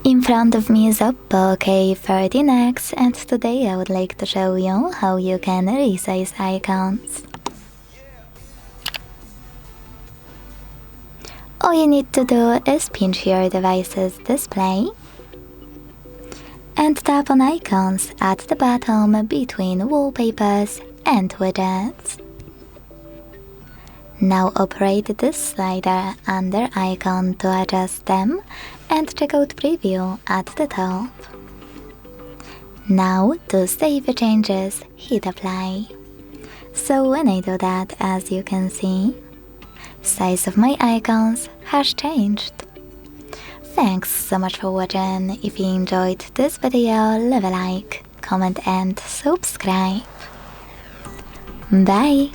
In front of me is OPPO K13x, and today I would like to show you how you can resize icons. All you need to do is pinch your device's display and tap on icons at the bottom between wallpapers and widgets. Now operate this slider under icon to adjust them and check out preview at the top. Now to save the changes, hit apply. So when I do that, as you can see, size of my icons has changed. Thanks so much for watching. If you enjoyed this video, leave a like, comment and subscribe. Bye!